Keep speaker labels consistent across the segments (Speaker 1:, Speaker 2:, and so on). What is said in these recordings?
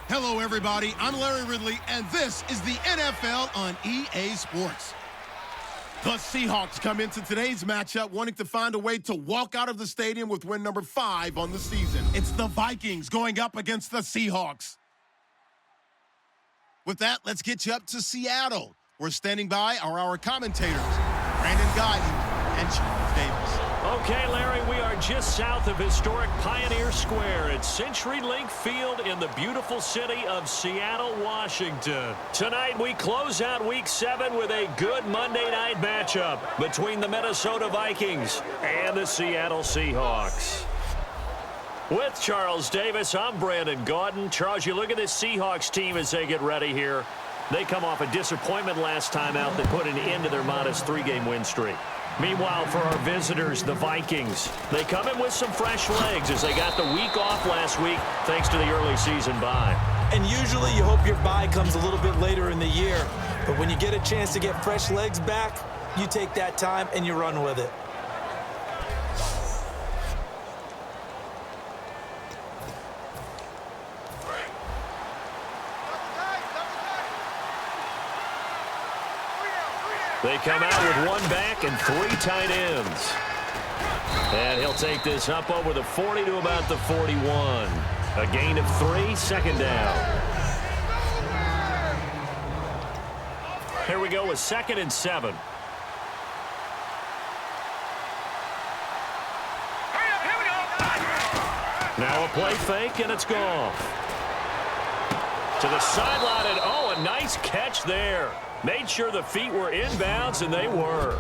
Speaker 1: Hello, everybody. I'm Larry Ridley, and this is the NFL on EA Sports. The Seahawks come into today's matchup wanting to find a way to walk out of the stadium with win number 5 on the season. It's the Vikings going up against the Seahawks. With that, let's get you up to Seattle. We're standing by are our commentators, Brandon Guyton and Charles Davis.
Speaker 2: Okay, Larry, we are just south of historic Pioneer Square at CenturyLink Field in the beautiful city of Seattle, Washington. Tonight, we close out Week 7 with a good Monday night matchup between the Minnesota Vikings and the Seattle Seahawks. With Charles Davis, I'm Brandon Guyton. Charles, you look at this Seahawks team as they get ready here. They come off a disappointment last time out that put an end to their modest 3-game win streak. Meanwhile, for our visitors, the Vikings, they come in with some fresh legs as they got the week off last week thanks to the early season bye.
Speaker 3: And usually you hope your bye comes a little bit later in the year. But when you get a chance to get fresh legs back, you take that time and you run with it.
Speaker 2: They come out with 1 back and 3 tight ends. And he'll take this up over the 40 to about the 41. A gain of 3, second down. Here we go with 2nd and 7. Now a play fake, and it's gone. To the sideline, and oh, a nice catch there. Made sure the feet were inbounds, and they were.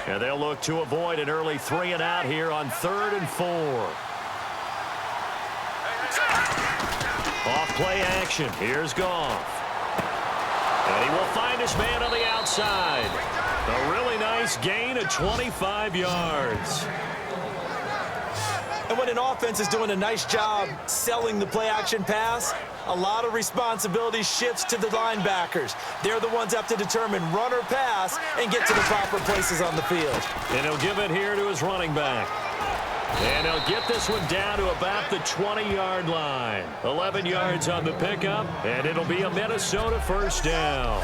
Speaker 2: And they'll look to avoid an early 3 and out here on 3rd and 4. Off play action. Here's Goff. And he will find his man on the outside. A really nice gain of 25 yards.
Speaker 3: And when an offense is doing a nice job selling the play-action pass, a lot of responsibility shifts to the linebackers. They're the ones that have to determine run or pass and get to the proper places on the field.
Speaker 2: And he'll give it here to his running back. And he'll get this one down to about the 20-yard line. 11 yards on the pickup, and it'll be a Minnesota first down.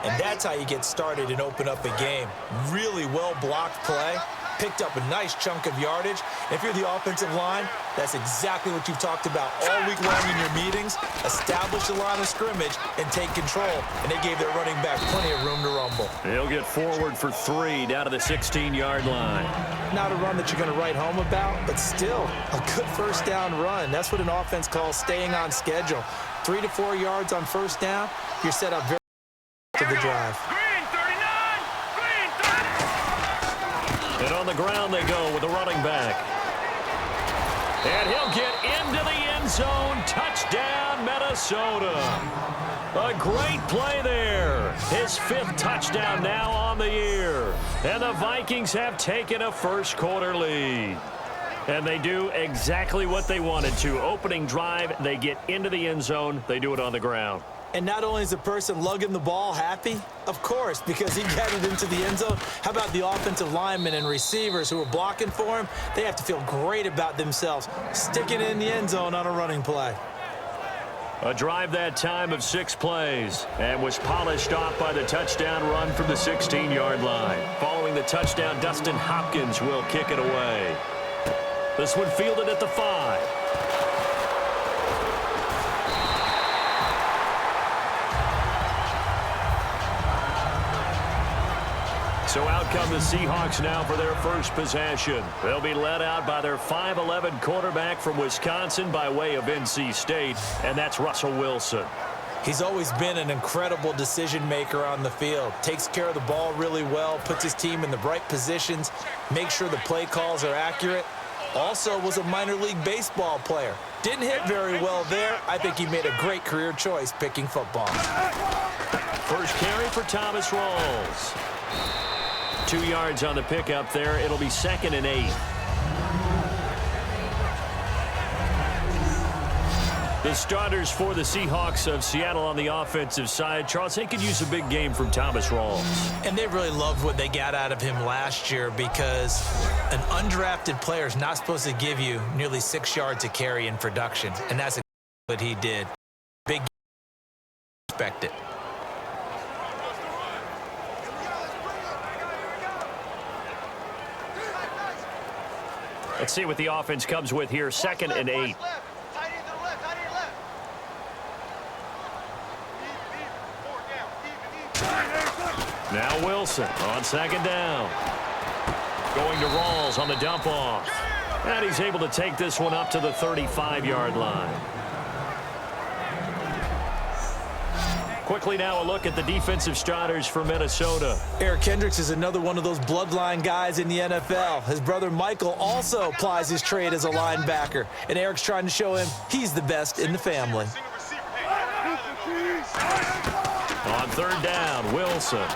Speaker 3: And that's how you get started and open up a game. Really well-blocked play. Picked up a nice chunk of yardage. If you're the offensive line, that's exactly what you've talked about all week long in your meetings. Establish the line of scrimmage and take control. And they gave their running back plenty of room to rumble.
Speaker 2: He'll get forward for 3 down to the 16-yard line.
Speaker 3: Not a run that you're going to write home about, but still a good first down run. That's what an offense calls staying on schedule. 3 to 4 yards on first down, you're set up very to the drive.
Speaker 2: And on the ground they go with the running back. And he'll get into the end zone. Touchdown, Minnesota. A great play there. His 5th touchdown now on the year. And the Vikings have taken a first-quarter lead. And they do exactly what they wanted to. Opening drive, they get into the end zone. They do it on the ground.
Speaker 3: And not only is the person lugging the ball happy, of course, because he got it into the end zone. How about the offensive linemen and receivers who are blocking for him? They have to feel great about themselves, sticking it in the end zone on a running play.
Speaker 2: A drive that time of 6 plays and was polished off by the touchdown run from the 16-yard line. Following the touchdown, Dustin Hopkins will kick it away. This one fielded at the 5. So out come the Seahawks now for their first possession. They'll be led out by their 5'11" quarterback from Wisconsin by way of NC State, and that's Russell Wilson.
Speaker 3: He's always been an incredible decision maker on the field. Takes care of the ball really well, puts his team in the right positions, makes sure the play calls are accurate. Also was a minor league baseball player. Didn't hit very well there. I think he made a great career choice picking football.
Speaker 2: First carry for Thomas Rawls. 2 yards on the pickup there. It'll be 2nd and 8. The starters for the Seahawks of Seattle on the offensive side. Charles, they could use a big game from Thomas Rawls.
Speaker 3: And they really loved what they got out of him last year because an undrafted player is not supposed to give you nearly 6 yards a carry in production. And that's what he did. Big game. Expect it.
Speaker 2: Let's see what the offense comes with here. 2nd and 8. Now Wilson on 2nd down. Going to Rawls on the dump off. And he's able to take this one up to the 35-yard line. Quickly now a look at the defensive starters for Minnesota.
Speaker 3: Eric Kendricks is another one of those bloodline guys in the NFL. His brother Michael also applies his trade as a linebacker. And Eric's trying to show him he's the best in the family.
Speaker 2: On 3rd down, Wilson.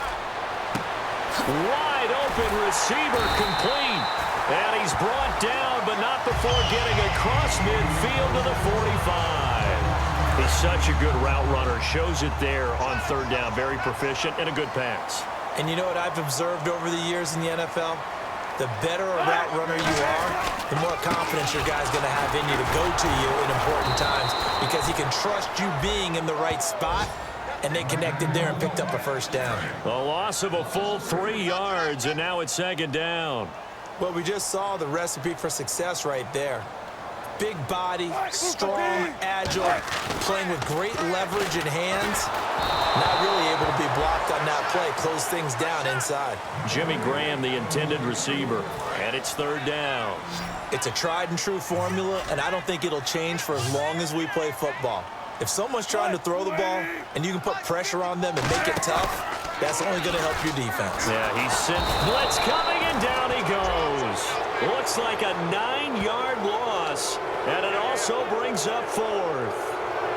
Speaker 2: Wide open receiver complete. And he's brought down, but not before getting across midfield to the 45. He's such a good route runner. Shows it there on 3rd down. Very proficient and a good pass.
Speaker 3: And you know what I've observed over the years in the NFL? The better a route runner you are, the more confidence your guy's going to have in you to go to you in important times because he can trust you being in the right spot. And they connected there and picked up a 1st down.
Speaker 2: A loss of a full 3 yards, and now it's 2nd down.
Speaker 3: Well, we just saw the recipe for success right there. Big body, strong, agile, playing with great leverage in hands. Not really able to be blocked on that play. Close things down inside.
Speaker 2: Jimmy Graham, the intended receiver, and it's 3rd down.
Speaker 3: It's a tried and true formula, and I don't think it'll change for as long as we play football. If someone's trying to throw the ball and you can put pressure on them and make it tough, that's only going to help your defense.
Speaker 2: Yeah, he's sent blitz coming, and down he goes. Looks like a 9-yard loss, and it also brings up 4th.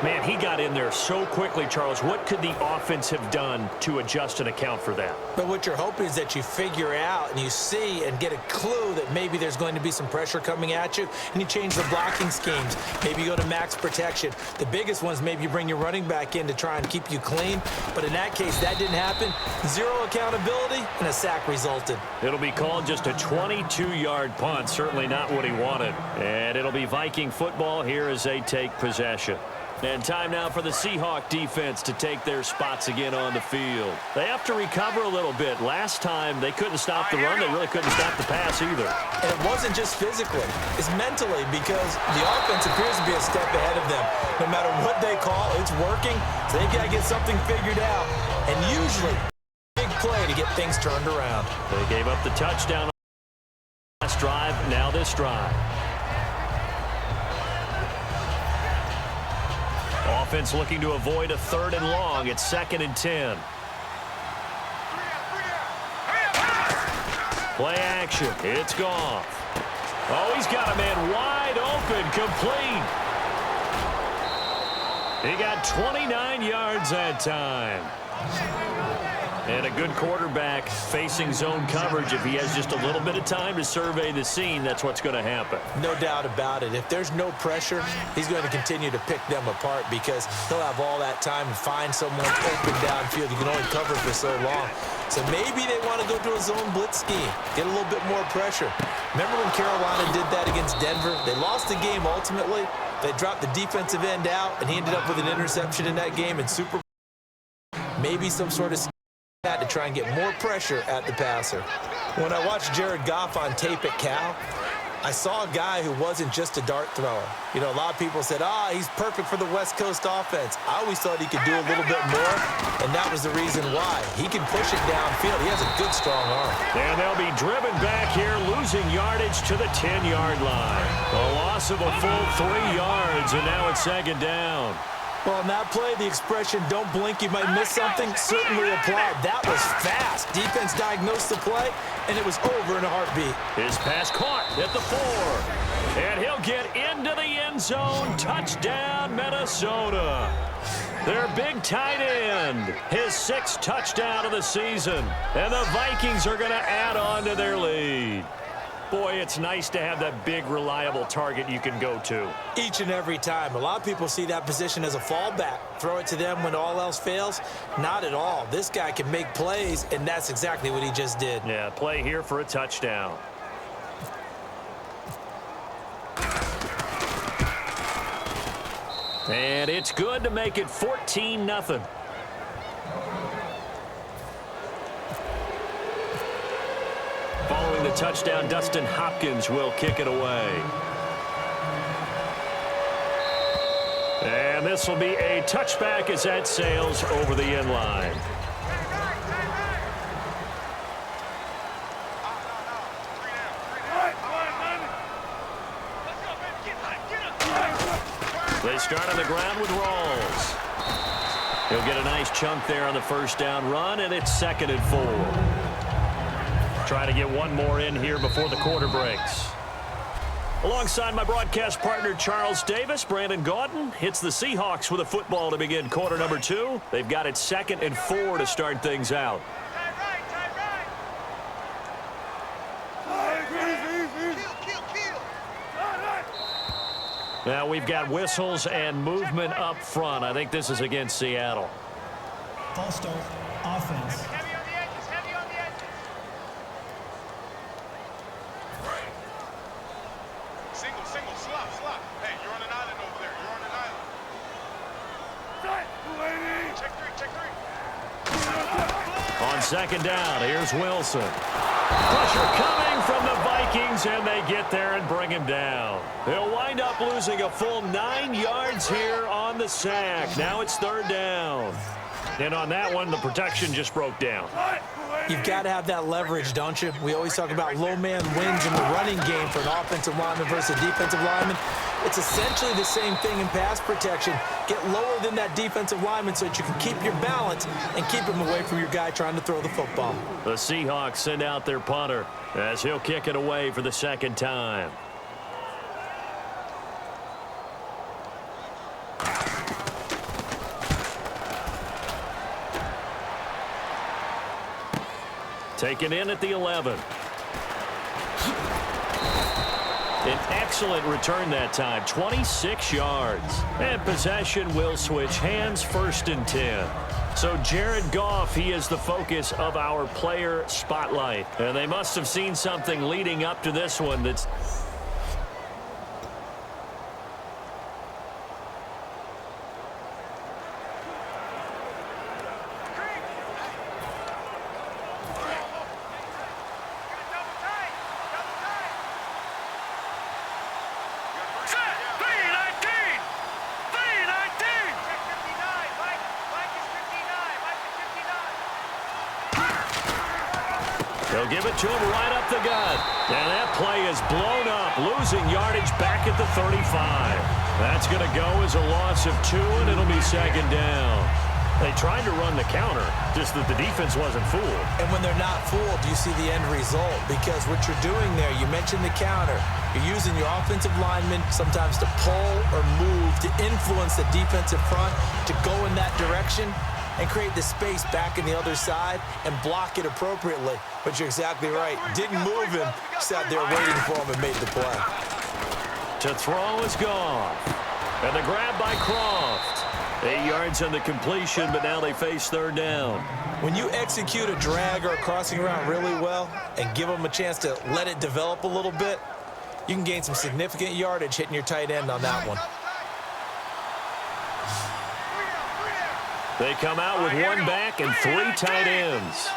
Speaker 2: Man, he got in there so quickly, Charles. What could the offense have done to adjust and account for that?
Speaker 3: But what you're hoping is that you figure out and you see and get a clue that maybe there's going to be some pressure coming at you, and you change the blocking schemes. Maybe you go to max protection. The biggest ones, maybe you bring your running back in to try and keep you clean. But in that case, that didn't happen. 0 accountability, and a sack resulted.
Speaker 2: It'll be called just a 22-yard punt. Certainly not what he wanted. And it'll be Viking football here as they take possession. And time now for the Seahawk defense to take their spots again on the field. They have to recover a little bit. Last time they couldn't stop the run. They really couldn't stop the pass either.
Speaker 3: And it wasn't just physically. It's mentally because the offense appears to be a step ahead of them. No matter what they call, it's working. So they've got to get something figured out. And usually, big play to get things turned around.
Speaker 2: They gave up the touchdown on the last drive. Now this drive. Offense looking to avoid a 3rd and long. It's 2nd and 10. Play action. It's Goff. Oh, he's got a man wide open, complete. He got 29 yards that time. And a good quarterback facing zone coverage. If he has just a little bit of time to survey the scene, that's what's going to happen.
Speaker 3: No doubt about it. If there's no pressure, he's going to continue to pick them apart because he'll have all that time to find someone open downfield. You can only cover for so long. So maybe they want to go to a zone blitz scheme, get a little bit more pressure. Remember when Carolina did that against Denver? They lost the game ultimately. They dropped the defensive end out, and he ended up with an interception in that game in Super Bowl. Maybe some sort of to try and get more pressure at the passer. When I watched Jared Goff on tape at Cal, I saw a guy who wasn't just a dart thrower. You know, a lot of people said, he's perfect for the West Coast offense. I always thought he could do a little bit more, and that was the reason why. He can push it downfield. He has a good, strong arm.
Speaker 2: And they'll be driven back here, losing yardage to the 10-yard line. A loss of a full 3 yards, and now it's 2nd down.
Speaker 3: Well, on that play, the expression, don't blink, you might miss something, certainly applied. That was fast. Defense diagnosed the play, and it was over in a heartbeat.
Speaker 2: His pass caught at the 4. And he'll get into the end zone. Touchdown, Minnesota. Their big tight end. His 6th touchdown of the season. And the Vikings are going to add on to their lead. Boy, it's nice to have that big, reliable target you can go to.
Speaker 3: Each and every time. A lot of people see that position as a fallback. Throw it to them when all else fails. Not at all. This guy can make plays, and that's exactly what he just did.
Speaker 2: Yeah, play here for a touchdown. And it's good to make it 14-0. Following the touchdown, Dustin Hopkins will kick it away. And this will be a touchback as that sails over the end line. They start on the ground with Rawls. He'll get a nice chunk there on the first down run, and it's 2nd and 4. Try to get one more in here before the quarter breaks. Alongside my broadcast partner, Charles Davis, Brandon Gaudin hits the Seahawks with a football to begin quarter number 2. They've got it 2nd and 4 to start things out. Now we've got whistles and movement up front. I think this is against Seattle.
Speaker 4: False start, offense.
Speaker 5: Heavy on the edges, heavy on the edges. Single, slop. Hey, you're on an island over there. You're on an island. Check three.
Speaker 2: On 2nd down, here's Wilson. Pressure coming from the Vikings, and they get there and bring him down. They'll wind up losing a full 9 yards here on the sack. Now it's 3rd down. And on that one, the protection just broke down.
Speaker 3: You've got to have that leverage, don't you? We always talk about low man wins in the running game for an offensive lineman versus a defensive lineman. It's essentially the same thing in pass protection. Get lower than that defensive lineman so that you can keep your balance and keep him away from your guy trying to throw the football.
Speaker 2: The Seahawks send out their punter as he'll kick it away for the 2nd time. Taken in at the 11. An excellent return that time, 26 yards. And possession will switch hands, 1st and 10. So Jared Goff, he is the focus of our player spotlight. And they must have seen something leading up to this one that's... They'll give it to him right up the gut. And that play is blown up, losing yardage back at the 35. That's going to go as a loss of 2, and it'll be 2nd down. They tried to run the counter, just that the defense wasn't fooled.
Speaker 3: And when they're not fooled, you see the end result. Because what you're doing there, you mentioned the counter. You're using your offensive linemen sometimes to pull or move, to influence the defensive front, to go in that direction and create the space back in the other side and block it appropriately. But you're exactly right. Didn't move him, sat there waiting for him and made the play.
Speaker 2: To throw is Goff. And the grab by Croft. 8 yards on the completion, but now they face 3rd down.
Speaker 3: When you execute a drag or a crossing route really well and give them a chance to let it develop a little bit, you can gain some significant yardage hitting your tight end on that one.
Speaker 2: They come out with 1 back and 3 tight ends.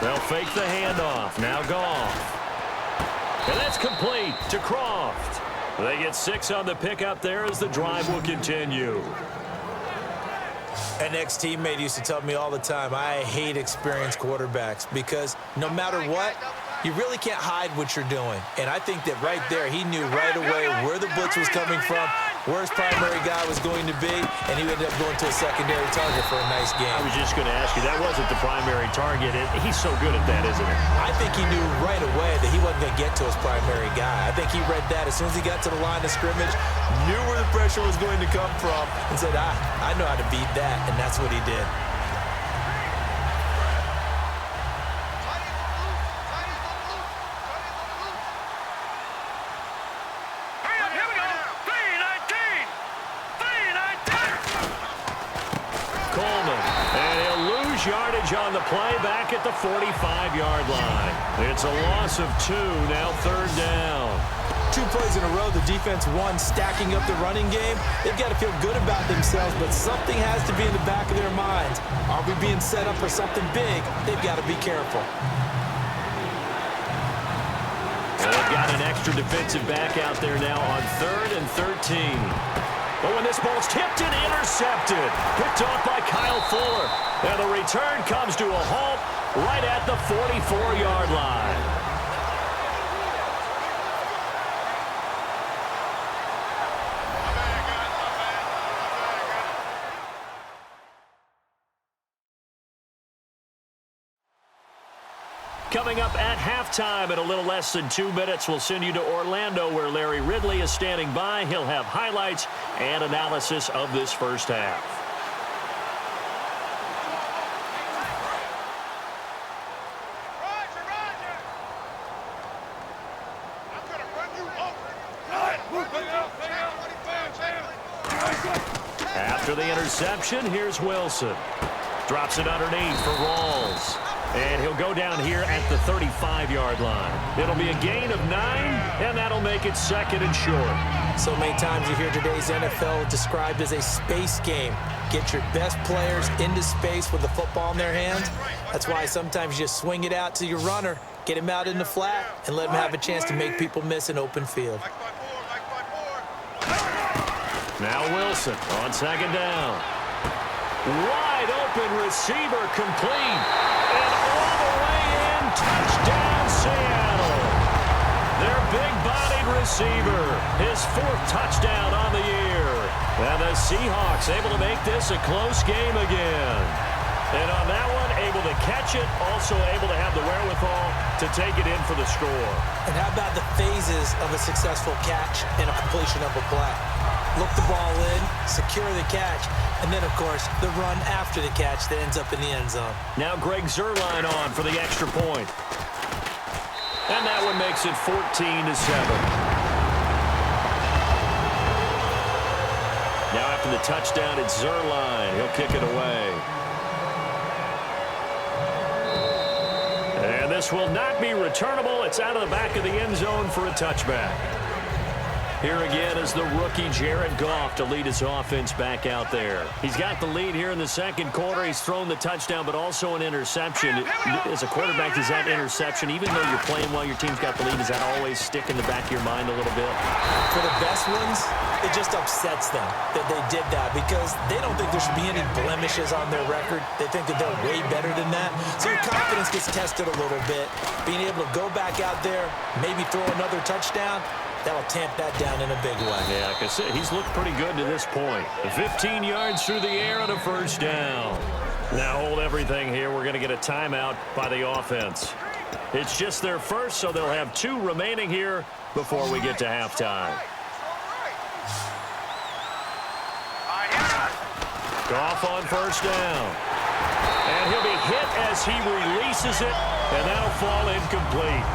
Speaker 2: They'll fake the handoff. Now Goff. And that's complete to Croft. They get 6 on the pickup there as the drive will continue.
Speaker 3: An ex-teammate used to tell me all the time, I hate experienced quarterbacks because no matter what, you really can't hide what you're doing. And I think that right there, he knew right away where the blitz was coming from, where his primary guy was going to be, and he ended up going to a secondary target for a nice game.
Speaker 2: I was just going to ask you, that wasn't the primary target. He's so good at that, isn't he?
Speaker 3: I think he knew right away that he wasn't going to get to his primary guy. I think he read that as soon as he got to the line of scrimmage, knew where the pressure was going to come from, and said, I know how to beat that, and that's what he did.
Speaker 2: yardage on the play back at the 45-yard line. It's a loss of 2, now 3rd down.
Speaker 3: 2 plays in a row, the defense won, stacking up the running game. They've got to feel good about themselves, but something has to be in the back of their minds. Are we being set up for something big? They've got to be careful.
Speaker 2: And they've got an extra defensive back out there now on 3rd and 13. But when this ball's tipped and intercepted, picked off by Kyle Fuller. And the return comes to a halt right at the 44-yard line. Coming up at halftime in a little less than 2 minutes, we'll send you to Orlando where Larry Ridley is standing by. He'll have highlights and analysis of this first half. After the interception, here's Wilson. Drops it underneath for Rawls. And he'll go down here at the 35-yard line. It'll be a gain of 9, and that'll make it 2nd and short.
Speaker 3: So many times you hear today's NFL described as a space game. Get your best players into space with the football in their hands. That's why sometimes you just swing it out to your runner, get him out in the flat, and let him have a chance to make people miss an open field.
Speaker 2: Now Wilson on 2nd down. Wide open receiver complete. And all the way in, touchdown Seattle. Their big-bodied receiver, his 4th touchdown on the year. And the Seahawks able to make this a close game again. And on that one, able to catch it, also able to have the wherewithal to take it in for the score.
Speaker 3: And how about the phases of a successful catch and a completion of a play? Look the ball in, secure the catch, and then, of course, the run after the catch that ends up in the end zone.
Speaker 2: Now Greg Zuerlein on for the extra point. And that one makes it 14-7. Now after the touchdown, it's Zuerlein. He'll kick it away. And this will not be returnable. It's out of the back of the end zone for a touchback. Here again is the rookie Jared Goff to lead his offense back out there. He's got the lead here in the 2nd quarter. He's thrown the touchdown, but also an interception. As a quarterback, is that interception, even though you're playing well, your team's got the lead, does that always stick in the back of your mind a little bit?
Speaker 3: For the best ones, it just upsets them that they did that because they don't think there should be any blemishes on their record. They think that they're way better than that. So your confidence gets tested a little bit. Being able to go back out there, maybe throw another touchdown, that'll tamp that down in a big way.
Speaker 2: Yeah, like I said, he's looked pretty good to this point. 15 yards through the air on a 1st down. Now hold everything here. We're going to get a timeout by the offense. It's just their first, so they'll have 2 remaining here before we get to halftime. Goff on 1st down. And he'll be hit as he releases it, and that'll fall incomplete.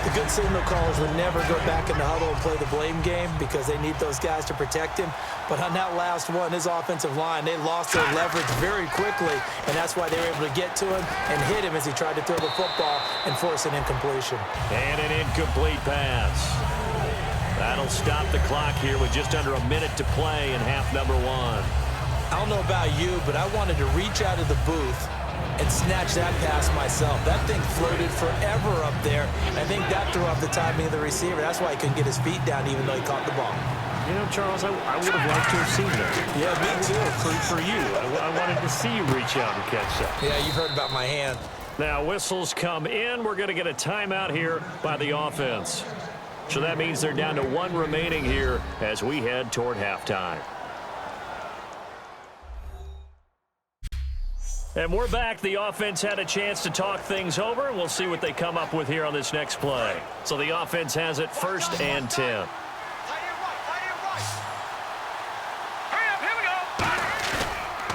Speaker 3: The good signal callers would never go back in the huddle and play the blame game because they need those guys to protect him. But on that last one, his offensive line, they lost their leverage very quickly, and that's why they were able to get to him and hit him as he tried to throw the football and force an incompletion.
Speaker 2: And an incomplete pass. That'll stop the clock here with just under a minute to play in half number 1.
Speaker 3: I don't know about you, but I wanted to reach out of the booth and snatch that pass myself. That thing floated forever up there. I think that threw off the timing of the receiver. That's why he couldn't get his feet down even though he caught the ball.
Speaker 2: You know, Charles, I would have liked to have seen that.
Speaker 3: Yeah, me too.
Speaker 2: For you. I wanted to see you reach out and catch that.
Speaker 3: Yeah, you've heard about my hand.
Speaker 2: Now, whistles come in. We're going to get a timeout here by the offense. So that means they're down to 1 remaining here as we head toward halftime. And we're back. The offense had a chance to talk things over. We'll see what they come up with here on this next play. So the offense has it 1st and 10.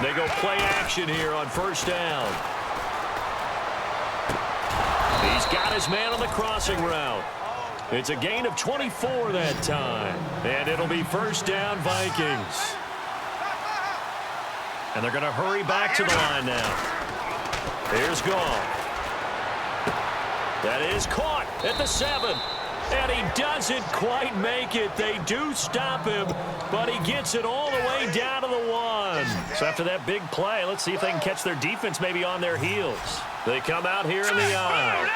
Speaker 2: They go play action here on 1st down. He's got his man on the crossing route. It's a gain of 24 that time. And it'll be 1st down Vikings. And they're going to hurry back to the line now. Here's Goff. That is caught at the 7. And he doesn't quite make it. They do stop him, but he gets it all the way down to the 1. So after that big play, let's see if they can catch their defense maybe on their heels. They come out here in the eye.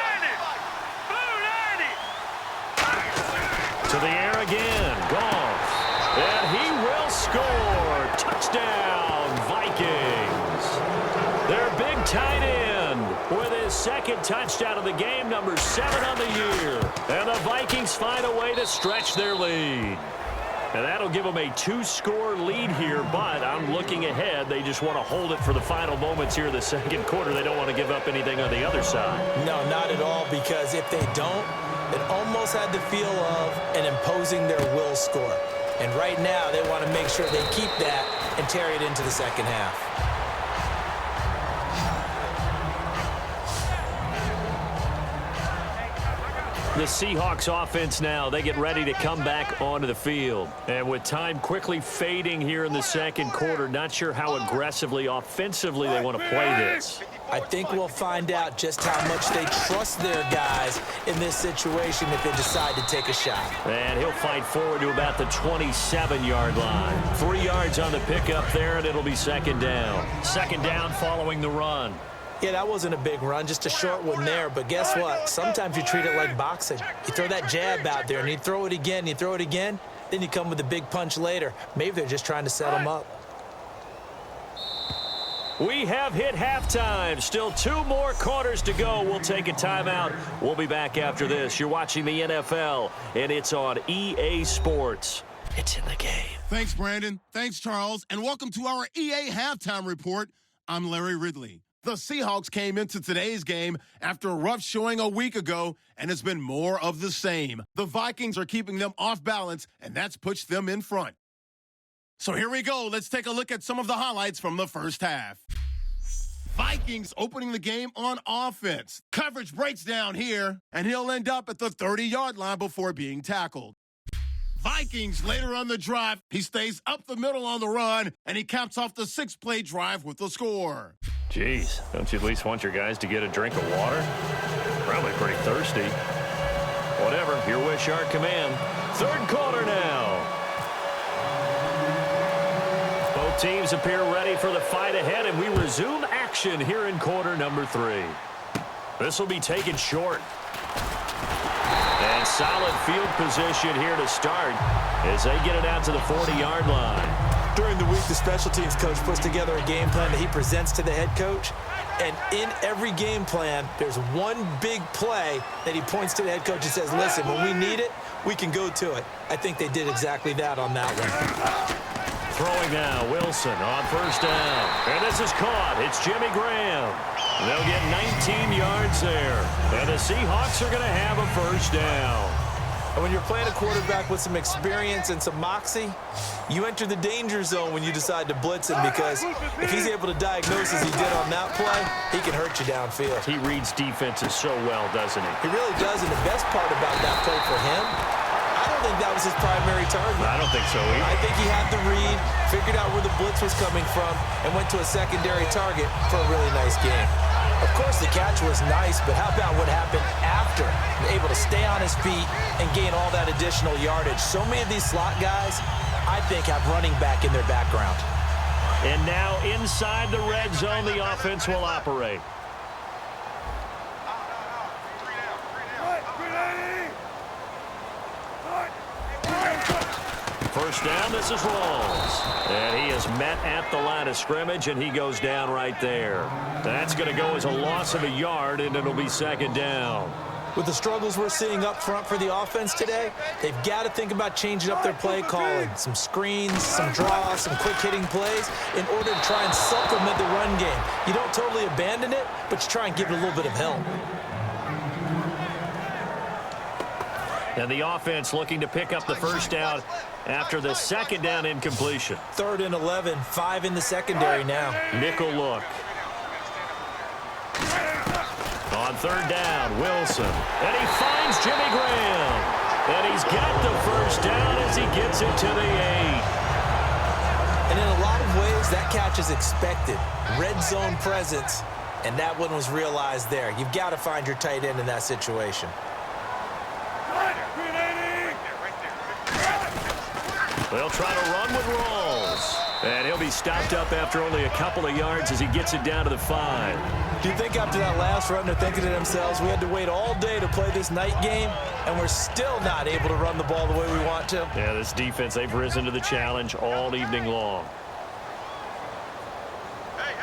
Speaker 2: To the air again. Goff. And he will score. Touchdown, Vikings. Their big tight end with his second touchdown of the game, number 7 on the year. And the Vikings find a way to stretch their lead. And that'll give them a 2-score lead here, but I'm looking ahead. They just want to hold it for the final moments here of the second quarter. They don't want to give up anything on the other side.
Speaker 3: No, not at all, because if they don't, it almost had the feel of an imposing their will score. And right now, they want to make sure they keep that and carry it into the second half.
Speaker 2: The Seahawks offense now, they get ready to come back onto the field. And with time quickly fading here in the second quarter, not sure how aggressively, offensively they want to play this.
Speaker 3: I think we'll find out just how much they trust their guys in this situation if they decide to take a shot.
Speaker 2: And he'll fight forward to about the 27-yard line. 3 yards on the pickup there, and it'll be second down. Second down following the run.
Speaker 3: Yeah, that wasn't a big run, just a short one there. But guess what? Sometimes you treat it like boxing. You throw that jab out there, and you throw it again, then you come with a big punch later. Maybe they're just trying to set them up.
Speaker 2: We have hit halftime. Still 2 more quarters to go. We'll take a timeout. We'll be back after this. You're watching the NFL, and it's on EA Sports. It's in the game.
Speaker 1: Thanks, Brandon. Thanks, Charles. And welcome to our EA Halftime Report. I'm Larry Ridley. The Seahawks came into today's game after a rough showing a week ago, and it's been more of the same. The Vikings are keeping them off balance, and that's pushed them in front. So here we go. Let's take a look at some of the highlights from the first half. Vikings opening the game on offense. Coverage breaks down here, and he'll end up at the 30-yard line before being tackled. Vikings later on the drive, he stays up the middle on the run, and he caps off the 6-play drive with the score.
Speaker 2: Jeez, don't you at least want your guys to get a drink of water? Probably pretty thirsty. Whatever, your wish, our command. Third quarter now. Both teams appear ready for the fight ahead, and we resume action here in quarter number 3. This will be taken short. And solid field position here to start as they get it out to the 40-yard line.
Speaker 3: During the week, the special teams coach puts together a game plan that he presents to the head coach. And in every game plan, there's one big play that he points to the head coach and says, listen, when we need it, we can go to it. I think they did exactly that on that one.
Speaker 2: Throwing now, Wilson on first down. And this is caught. It's Jimmy Graham. They'll get 19 yards there. And the Seahawks are going to have a first down.
Speaker 3: And when you're playing a quarterback with some experience and some moxie, you enter the danger zone when you decide to blitz him, because if he's able to diagnose as he did on that play, he can hurt you downfield.
Speaker 2: He reads defenses so well, doesn't he?
Speaker 3: He really does, and the best part about that play for him, I don't think that was his primary target.
Speaker 2: I don't think so either.
Speaker 3: I think he had the read, figured out where the blitz was coming from, and went to a secondary target for a really nice game. Of course, the catch was nice, but how about what happened after? Able to stay on his feet and gain all that additional yardage. So many of these slot guys, I think, have running back in their background.
Speaker 2: And now inside the red zone, the offense will operate. First down, this is Rawls. And he is met at the line of scrimmage, and he goes down right there. That's going to go as a loss of a yard, and it'll be second down.
Speaker 3: With the struggles we're seeing up front for the offense today, they've got to think about changing up their play calling. Some screens, some draws, some quick-hitting plays in order to try and supplement the run game. You don't totally abandon it, but you try and give it a little bit of help.
Speaker 2: And the offense looking to pick up the first down after the second down incompletion.
Speaker 3: 3rd and 11, 5 in the secondary now.
Speaker 2: Nickel look. On third down, Wilson. And he finds Jimmy Graham. And he's got the first down as he gets it to the 8.
Speaker 3: And in a lot of ways, that catch is expected. Red zone presence. And that one was realized there. You've got to find your tight end in that situation.
Speaker 2: They'll try to run with Rawls. And he'll be stopped up after only a couple of yards as he gets it down to the 5.
Speaker 3: Do you think after that last run they're thinking to themselves, we had to wait all day to play this night game, and we're still not able to run the ball the way we want to?
Speaker 2: Yeah, this defense, they've risen to the challenge all evening long.
Speaker 5: Hey.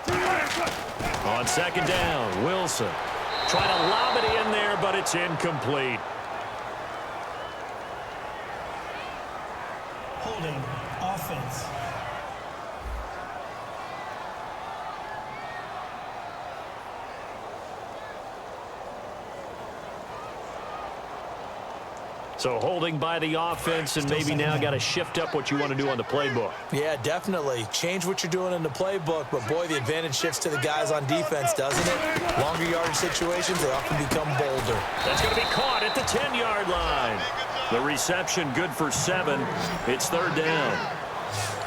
Speaker 5: Four down.
Speaker 2: On second down, Wilson trying to lob it in there, but it's incomplete.
Speaker 4: Holding offense.
Speaker 2: So holding by the offense, and maybe now got to shift up what you want to do on the playbook.
Speaker 3: Yeah, definitely. Change what you're doing in the playbook, but boy, the advantage shifts to the guys on defense, doesn't it? Longer yardage situations, they often become bolder.
Speaker 2: That's going to be caught at the 10-yard line. The reception good for 7. It's third down.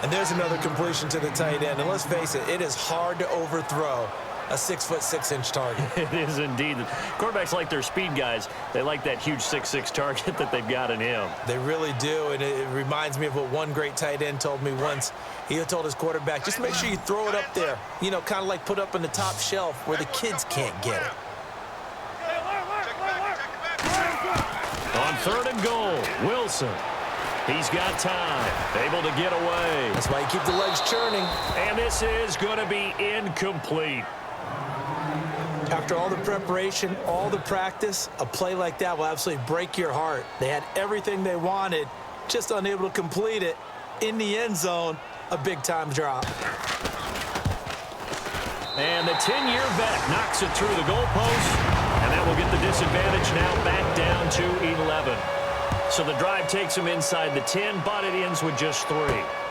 Speaker 3: And there's another completion to the tight end. And let's face it, it is hard to overthrow a 6'6" target.
Speaker 2: It is indeed. Quarterbacks like their speed guys. They like that huge 6'6" target that they've got in him.
Speaker 3: They really do, and it reminds me of what one great tight end told me once. He told his quarterback, just make sure you throw it up there, you know, kind of like put up on the top shelf where the kids can't get it.
Speaker 2: On third and goal, Wilson. He's got time, able to get away.
Speaker 3: That's why you keep the legs churning.
Speaker 2: And this is going to be incomplete.
Speaker 3: After all the preparation, all the practice, a play like that will absolutely break your heart. They had everything they wanted, just unable to complete it. In the end zone, a big-time drop.
Speaker 2: And the 10-year vet knocks it through the goalpost, and that will get the disadvantage now back down to 11. So the drive takes them inside the 10, but it ends with just 3.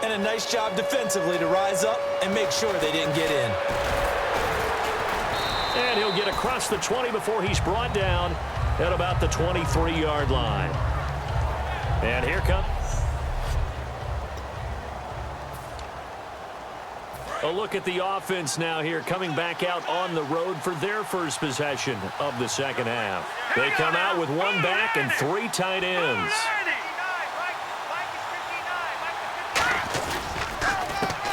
Speaker 3: And a nice job defensively to rise up and make sure they didn't get in.
Speaker 2: And he'll get across the 20 before he's brought down at about the 23-yard line. And here comes a look at the offense now here, coming back out on the road for their first possession of the second half. They come out with 1 back and 3 tight ends.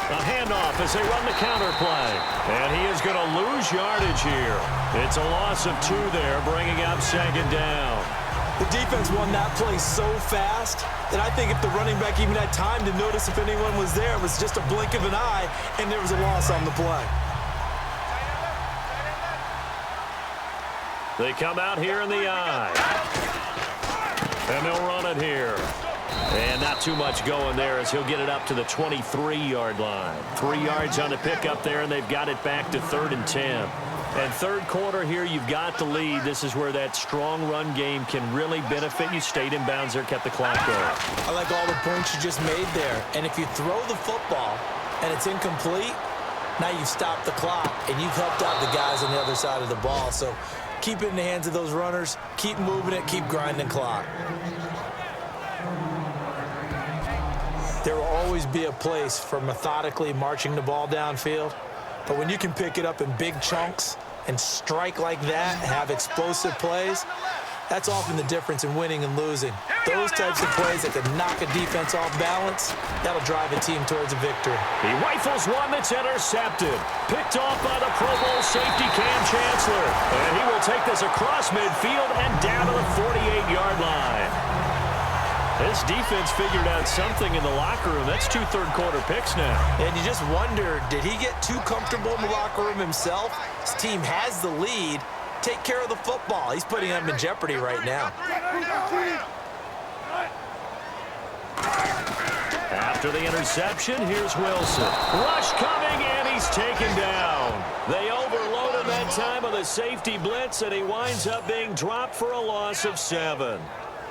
Speaker 2: A handoff as they run the counter play. And he is going to lose yardage here. It's a loss of 2 there, bringing up second down.
Speaker 3: The defense won that play so fast that I think if the running back even had time to notice if anyone was there, it was just a blink of an eye, and there was a loss on the play.
Speaker 2: They come out here in the eye. And they'll run it here. And not too much going there as he'll get it up to the 23-yard line. 3 yards on the pickup there, and they've got it back to 3rd and 10. And third quarter here, you've got the lead. This is where that strong run game can really benefit you. Stayed in bounds there, kept the clock going.
Speaker 3: I like all the points you just made there. And if you throw the football and it's incomplete, now you've stopped the clock and you've helped out the guys on the other side of the ball. So keep it in the hands of those runners. Keep moving it. Keep grinding clock. There will always be a place for methodically marching the ball downfield. But when you can pick it up in big chunks and strike like that, have explosive plays, that's often the difference in winning and losing. Those types of plays that can knock a defense off balance, that'll drive a team towards a victory.
Speaker 2: He rifles one that's intercepted. Picked off by the Pro Bowl safety Cam Chancellor. And he will take this across midfield and down to the 48-yard line. This defense figured out something in the locker room. That's 2 third-quarter picks now.
Speaker 3: And you just wonder, did he get too comfortable in the locker room himself? His team has the lead. Take care of the football. He's putting them in jeopardy right now.
Speaker 2: After the interception, here's Wilson. Rush coming, and he's taken down. They overloaded that time with a safety blitz, and he winds up being dropped for a loss of 7.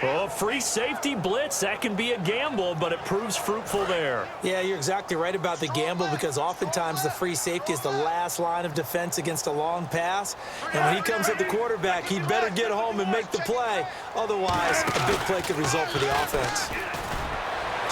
Speaker 2: Oh, free safety blitz, that can be a gamble, but it proves fruitful there.
Speaker 3: Yeah, you're exactly right about the gamble because oftentimes the free safety is the last line of defense against a long pass. And when he comes at the quarterback, he'd better get home and make the play. Otherwise, a big play could result for the offense.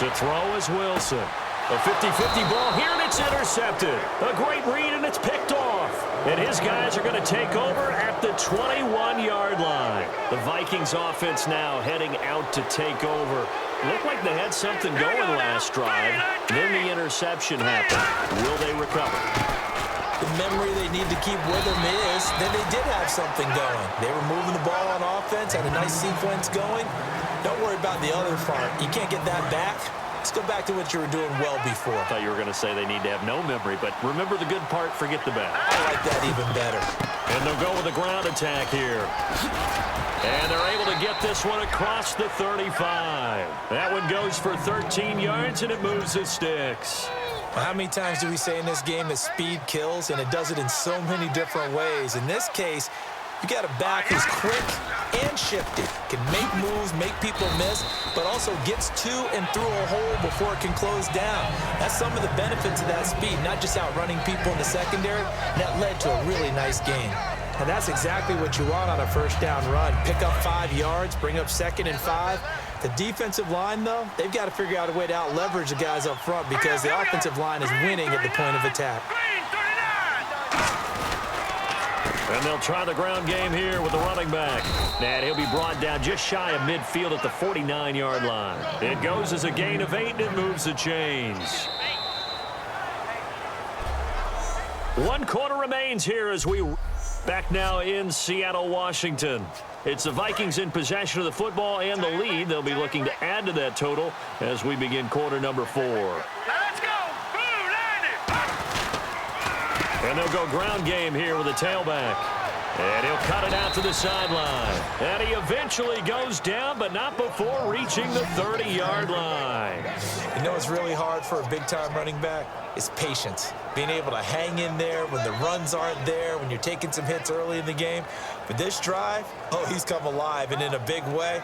Speaker 2: To throw is Wilson. A 50-50 ball here, and it's intercepted. A great read, and it's picked off. And his guys are going to take over at the 21-yard line. The Vikings offense now heading out to take over. Looked like they had something going last drive. Then the interception happened. Will they recover?
Speaker 3: The memory they need to keep with them is that they did have something going. They were moving the ball on offense, had a nice sequence going. Don't worry about the other part. You can't get that back. Let's go back to what you were doing well before.
Speaker 2: I thought you were going to say they need to have no memory, but remember the good part, forget the bad.
Speaker 3: I like that even better.
Speaker 2: And they'll go with a ground attack here. And they're able to get this one across the 35. That one goes for 13 yards, and it moves the sticks.
Speaker 3: How many times do we say in this game that speed kills, and it does it in so many different ways? In this case, you got a back who's quick and shifty, can make moves, make people miss, but also gets to and through a hole before it can close down. That's some of the benefits of that speed, not just outrunning people in the secondary. That led to a really nice game. And that's exactly what you want on a first down run. Pick up 5 yards, bring up 2nd and 5. The defensive line, though, they've got to figure out a way to out-leverage the guys up front because the offensive line is winning at the point of attack.
Speaker 2: And they'll try the ground game here with the running back. And he'll be brought down just shy of midfield at the 49-yard line. It goes as a gain of 8, and it moves the chains. 1 quarter remains here as we back now in Seattle, Washington. It's the Vikings in possession of the football and the lead. They'll be looking to add to that total as we begin quarter number 4.
Speaker 5: Let's go!
Speaker 2: And they'll go ground game here with a tailback. And he'll cut it out to the sideline. And he eventually goes down, but not before reaching the 30-yard line.
Speaker 3: You know what's really hard for a big-time running back? It's patience. Being able to hang in there when the runs aren't there, when you're taking some hits early in the game. But this drive, oh, he's come alive, and in a big way.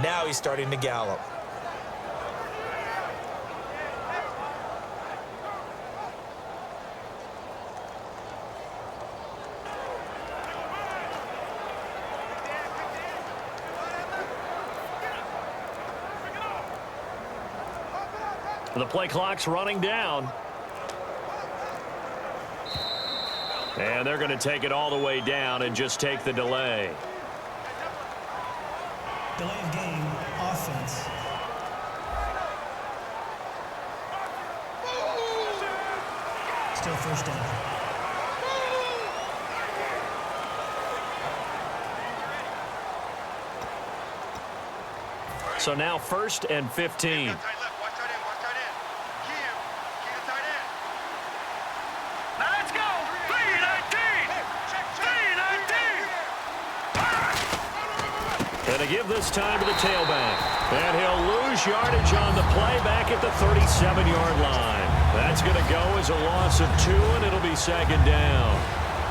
Speaker 3: Now he's starting to gallop.
Speaker 2: The play clock's running down. And they're going to take it all the way down and just take the delay.
Speaker 4: Delay of game, offense. Still first down.
Speaker 2: So now 1st and 15. And to give this time to the tailback. And he'll lose yardage on the play back at the 37-yard line. That's going to go as a loss of 2, and it'll be 2nd down.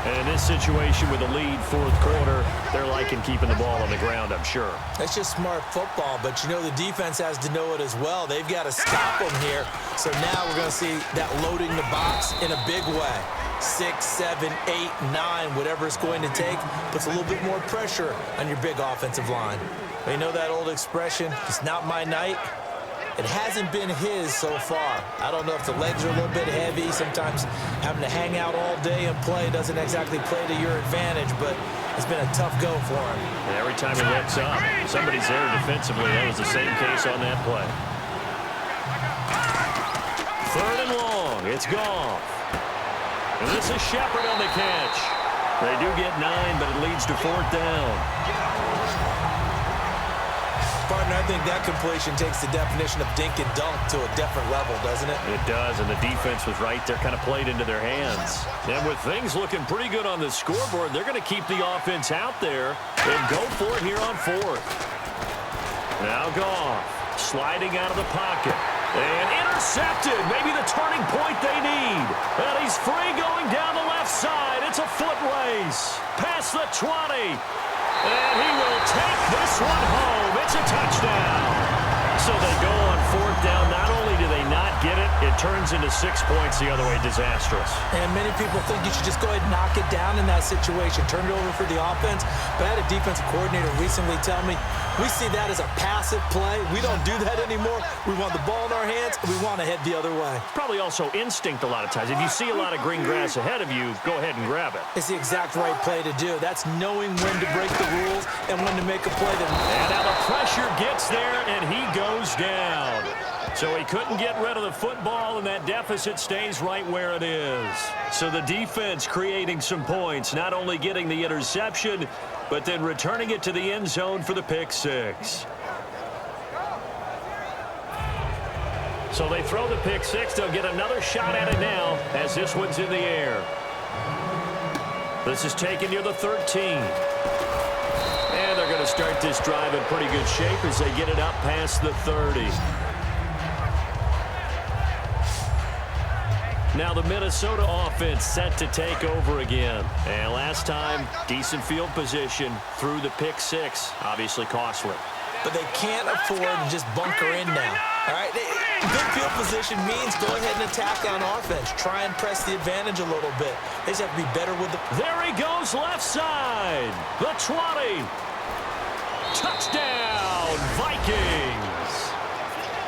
Speaker 2: And in this situation with a lead 4th quarter, they're liking keeping the ball on the ground, I'm sure.
Speaker 3: That's just smart football, but you know the defense has to know it as well. They've got to stop them here. So now we're going to see that loading the box in a big way. 6, 7, 8, 9, whatever it's going to take, puts a little bit more pressure on your big offensive line. You know that old expression, it's not my night. It hasn't been his so far. I don't know if the legs are a little bit heavy. Sometimes having to hang out all day and play doesn't exactly play to your advantage, but it's been a tough go for him.
Speaker 2: And every time he looks up, somebody's there defensively. That was the same case on that play. 3rd and long. It's Goff. And this is Shepard on the catch. They do get 9, but it leads to 4th down.
Speaker 3: Partner, I think that completion takes the definition of dink and dunk to a different level, doesn't it?
Speaker 2: It does, and the defense was right there, kind of played into their hands. And with things looking pretty good on the scoreboard, they're going to keep the offense out there and go for it here on 4th. Now Goff sliding out of the pocket. And intercepted. Maybe the turning point they need. And he's free going down the left side. It's a foot race. Past the 20. And he will take this one home. It's a touchdown. So they go on 4th down. Not only do they not get it, it turns into 6 points the other way. Disastrous.
Speaker 3: And many people think you should just go ahead and knock it down in that situation. Turn it over for the offense. But I had a defensive coordinator recently tell me, we see that as a passive play. We don't do that anymore. We want the ball in our hands, and we want to head the other way.
Speaker 2: Probably also instinct a lot of times. If you see a lot of green grass ahead of you, go ahead and grab it.
Speaker 3: It's the exact right play to do. That's knowing when to break the rules and when to make a play.
Speaker 2: And now the pressure gets there, and he goes down. So he couldn't get rid of the football, and that deficit stays right where it is. So the defense creating some points, not only getting the interception, but then returning it to the end zone for the pick six. So they throw the pick six. They'll get another shot at it now as this one's in the air. This is taken near the 13. And they're going to start this drive in pretty good shape as they get it up past the 30. Now the Minnesota offense set to take over again. And last time, decent field position through the pick six. Obviously costly.
Speaker 3: But they can't afford to just bunker in now. All right? Good field position means go ahead and attack on offense. Try and press the advantage a little bit. They just have to be better with the...
Speaker 2: There he goes left side. The 20. Touchdown, Vikings.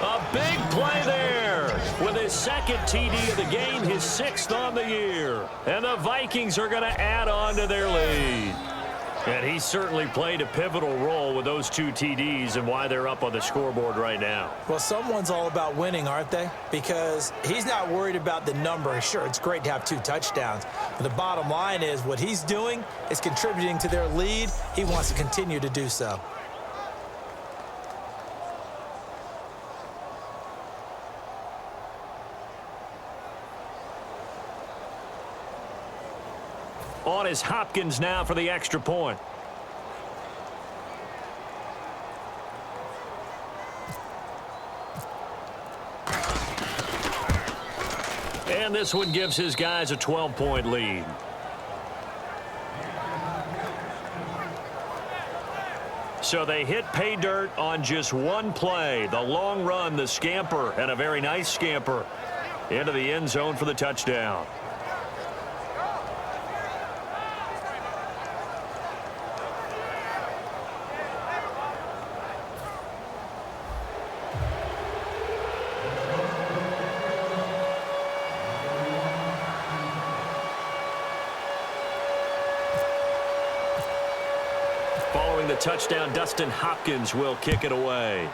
Speaker 2: A big play there with his second TD of the game, his 6th on the year. And the Vikings are going to add on to their lead. And he certainly played a pivotal role with those 2 TDs and why they're up on the scoreboard right now.
Speaker 3: Well, someone's all about winning, aren't they? Because he's not worried about the number. Sure, it's great to have 2 touchdowns. But the bottom line is what he's doing is contributing to their lead. He wants to continue to do so.
Speaker 2: On is Hopkins now for the extra point. And this one gives his guys a 12-point lead. So they hit pay dirt on just one play. The long run, the scamper, and a very nice scamper into the end zone for the touchdown. Following the touchdown, Dustin Hopkins will kick it away.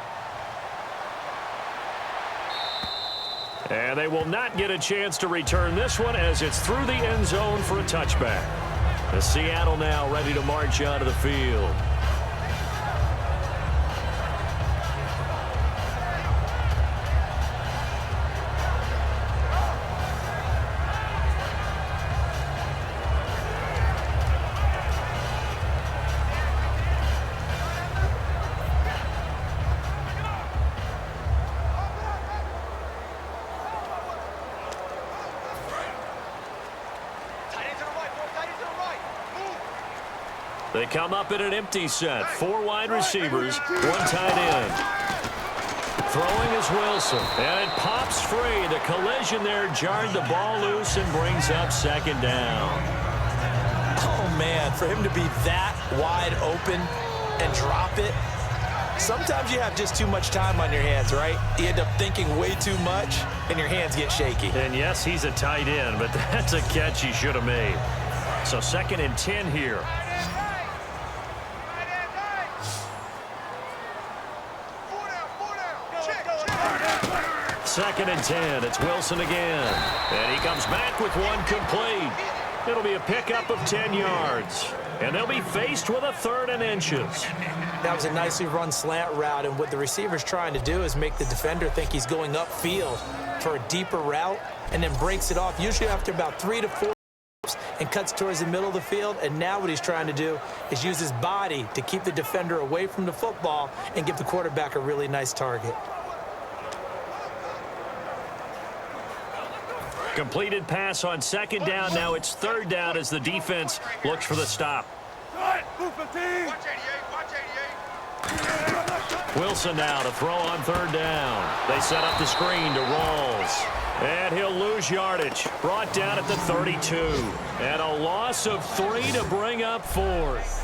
Speaker 2: And they will not get a chance to return this one as it's through the end zone for a touchback. The Seattle now ready to march onto the field. They come up in an empty set. 4 wide receivers, 1 tight end. Throwing is Wilson, and it pops free. The collision there jarred the ball loose and brings up 2nd down.
Speaker 3: Oh, man, for him to be that wide open and drop it, sometimes you have just too much time on your hands, right? You end up thinking way too much, and your hands get shaky.
Speaker 2: And, yes, he's a tight end, but that's a catch he should have made. So 2nd and 10 here. 2nd and 10. It's Wilson again. And he comes back with 1 complete. It'll be a pickup of 10 yards. And they'll be faced with a 3rd and inches.
Speaker 3: That was a nicely run slant route, and what the receiver's trying to do is make the defender think he's going upfield for a deeper route and then breaks it off, usually after about 3 to 4 and cuts towards the middle of the field. And now what he's trying to do is use his body to keep the defender away from the football and give the quarterback a really nice target.
Speaker 2: Completed pass on 2nd down. Now it's 3rd down as the defense looks for the stop.
Speaker 5: Watch 88, watch 88.
Speaker 2: Wilson now to throw on third down. They set up the screen to Rawls. And he'll lose yardage. Brought down at the 32. And a loss of 3 to bring up fourth.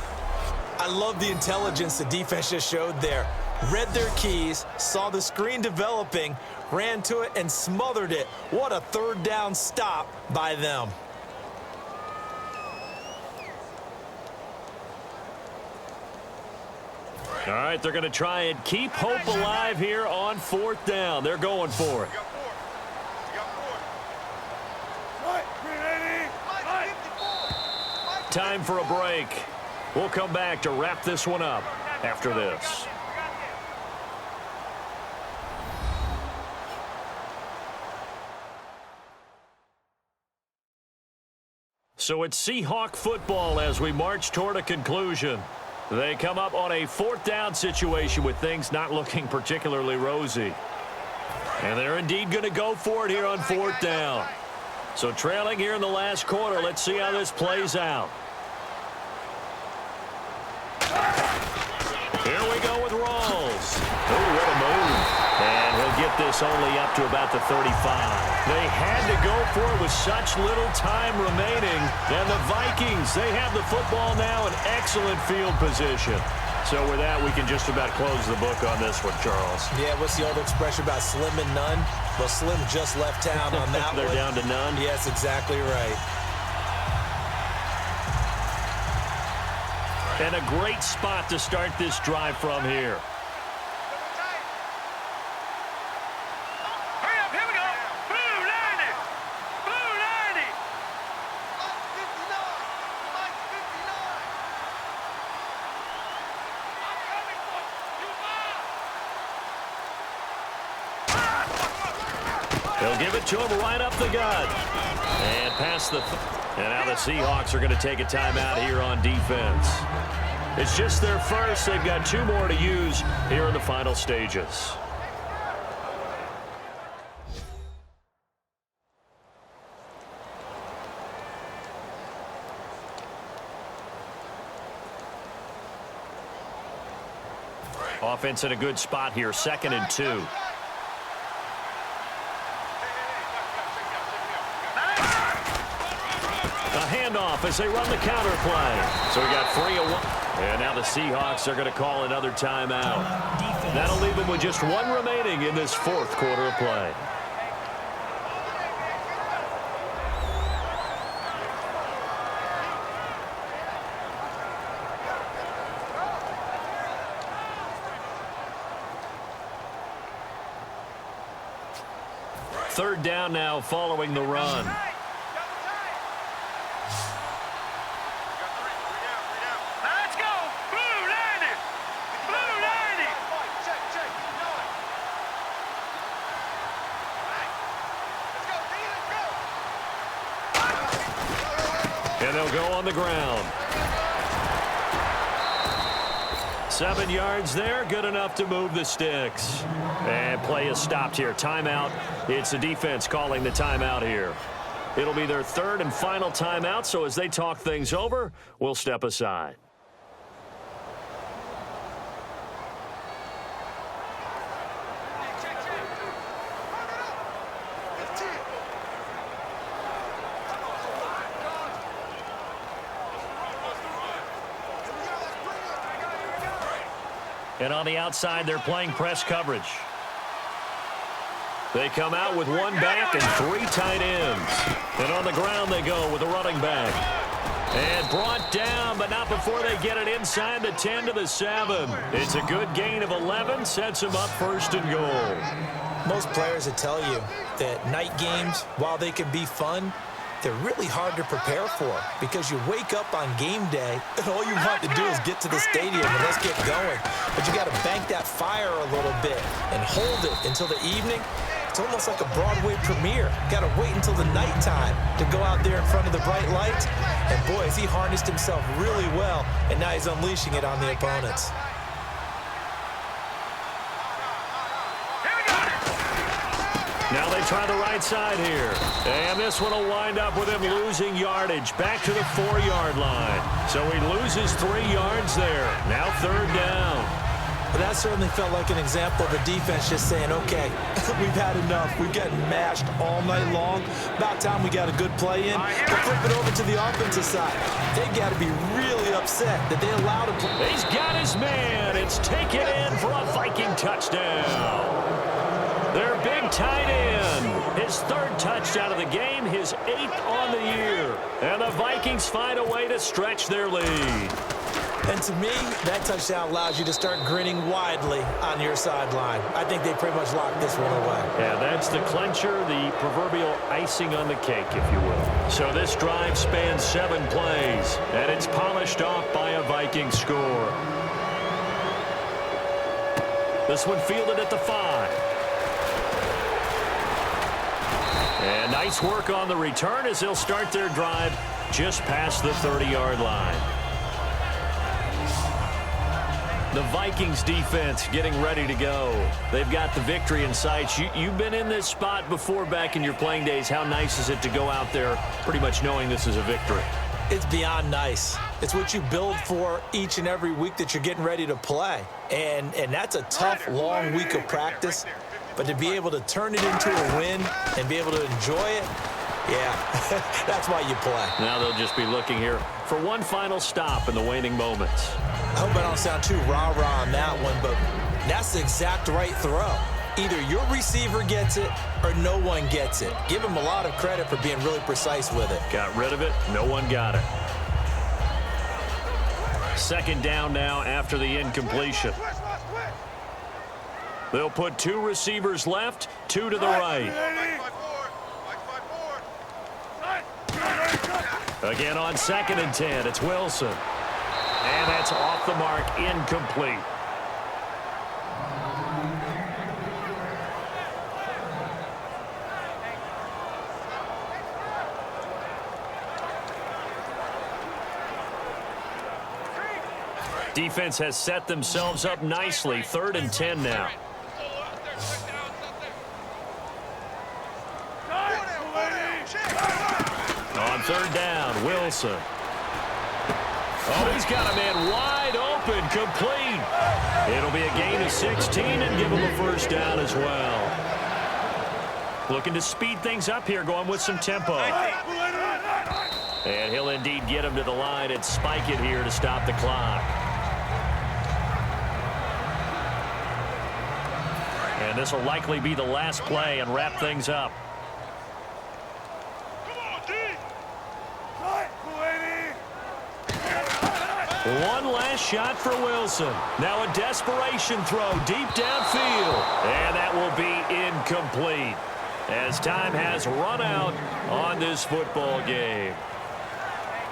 Speaker 3: I love the intelligence the defense just showed there. Read their keys, saw the screen developing, ran to it, and smothered it. What a third down stop by them.
Speaker 2: All right, they're going to try and keep hope alive here on fourth down. They're going for it. Time for a break. We'll come back to wrap this one up after this. So it's Seahawk football as we march toward a conclusion. They come up on a fourth down situation with things not looking particularly rosy. And they're indeed going to go for it here on fourth down. So trailing here in the last quarter, let's see how this plays out. Here we go with Rawls. Oh, what a move. And he'll get this only up to about the 35. They had to go for it with such little time remaining. And the Vikings, they have the football now in excellent field position. So with that, we can just about close the book on this one, Charles.
Speaker 3: Yeah, what's the old expression about slim and none? Well, Slim just left town on that
Speaker 2: They're
Speaker 3: one.
Speaker 2: down to none?
Speaker 3: Yes, exactly right.
Speaker 2: And a great spot to start this drive from here.
Speaker 5: Hurry up, here we go. Blue 90. Blue 90. Mike 59.
Speaker 2: They'll give it to him right up the gut. And past the... And now the Seahawks are going to take a timeout here on defense. It's just their first. They've got 2 more to use here in the final stages. Offense in a good spot here, 2nd and 2. Handoff as they run the counter play. So we got 3 of 1. And now the Seahawks are going to call another timeout. That'll leave them with just 1 remaining in this 4th quarter of play. Third down now following the run. And they'll go on the ground. 7 yards there, good enough to move the sticks. And play is stopped here. Timeout. It's the defense calling the timeout here. It'll be their 3rd and final timeout, so as they talk things over, we'll step aside. And on the outside, they're playing press coverage. They come out with 1 back and 3 tight ends. And on the ground they go with a running back. And brought down, but not before they get it inside the 10 to the 7. It's a good gain of 11, sets them up 1st and goal.
Speaker 3: Most players will tell you that night games, while they can be fun, they're really hard to prepare for because you wake up on game day and all you want to do is get to the stadium and let's get going. But you got to bank that fire a little bit and hold it until the evening. It's almost like a Broadway premiere. Got to wait until the nighttime to go out there in front of the bright lights. And boy, has he harnessed himself really well, and now he's unleashing it on the opponents.
Speaker 2: Now they try the right side here. And this one will wind up with him losing yardage back to the 4-yard line. So he loses 3 yards there. Now 3rd down.
Speaker 3: But that certainly felt like an example of a defense just saying, okay, we've had enough. We've gotten mashed all night long. About time we got a good play in. But flip it over to the offensive side. They've got to be really upset that they allowed him to.
Speaker 2: He's got his man. It's taken in for a Viking touchdown. Their big tight end. His third touchdown of the game, his 8th on the year. And the Vikings find a way to stretch their lead.
Speaker 3: And to me, that touchdown allows you to start grinning widely on your sideline. I think they pretty much locked this one away.
Speaker 2: Yeah, that's the clincher, the proverbial icing on the cake, if you will. So this drive spans 7 plays, and it's polished off by a Viking score. This one fielded at the 5. And nice work on the return as they'll start their drive just past the 30-yard line. The Vikings defense getting ready to go. They've got the victory in sight. You've been in this spot before back in your playing days. How nice is it to go out there pretty much knowing this is a victory?
Speaker 3: It's beyond nice. It's what you build for each and every week that you're getting ready to play. And that's a tough, long week of practice. But to be able to turn it into a win and be able to enjoy it, yeah, that's why you play.
Speaker 2: Now they'll just be looking here for one final stop in the waning moments.
Speaker 3: I hope I don't sound too rah-rah on that one, but that's the exact right throw. Either your receiver gets it or no one gets it. Give him a lot of credit for being really precise with it.
Speaker 2: Got rid of it. No one got it. 2nd down now after the incompletion. They'll put 2 receivers left, 2 to the right. Again on 2nd and 10, it's Wilson. And that's off the mark, incomplete. Defense has set themselves up nicely. 3rd and 10 now. On 3rd down, Wilson. Oh, he's got a man wide open, complete. It'll be a gain of 16 and give him a 1st down as well. Looking to speed things up here, going with some tempo. And he'll indeed get him to the line and spike it here to stop the clock. And this will likely be the last play and wrap things up. One last shot for Wilson. Now a desperation throw deep downfield. And that will be incomplete as time has run out on this football game.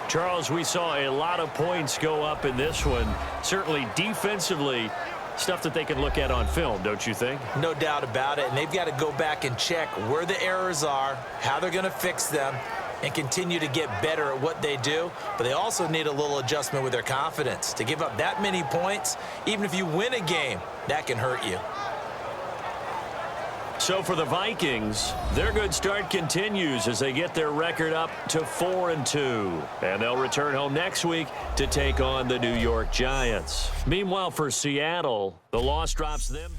Speaker 2: Charles, we saw a lot of points go up in this one. Certainly defensively, stuff that they can look at on film, don't you think?
Speaker 3: No doubt about it. And they've got to go back and check where the errors are, how they're going to fix them, and continue to get better at what they do. But they also need a little adjustment with their confidence. To give up that many points, even if you win a game, that can hurt you.
Speaker 2: So for the Vikings, their good start continues as they get their record up to 4-2. And they'll return home next week to take on the New York Giants. Meanwhile, for Seattle, the loss drops them.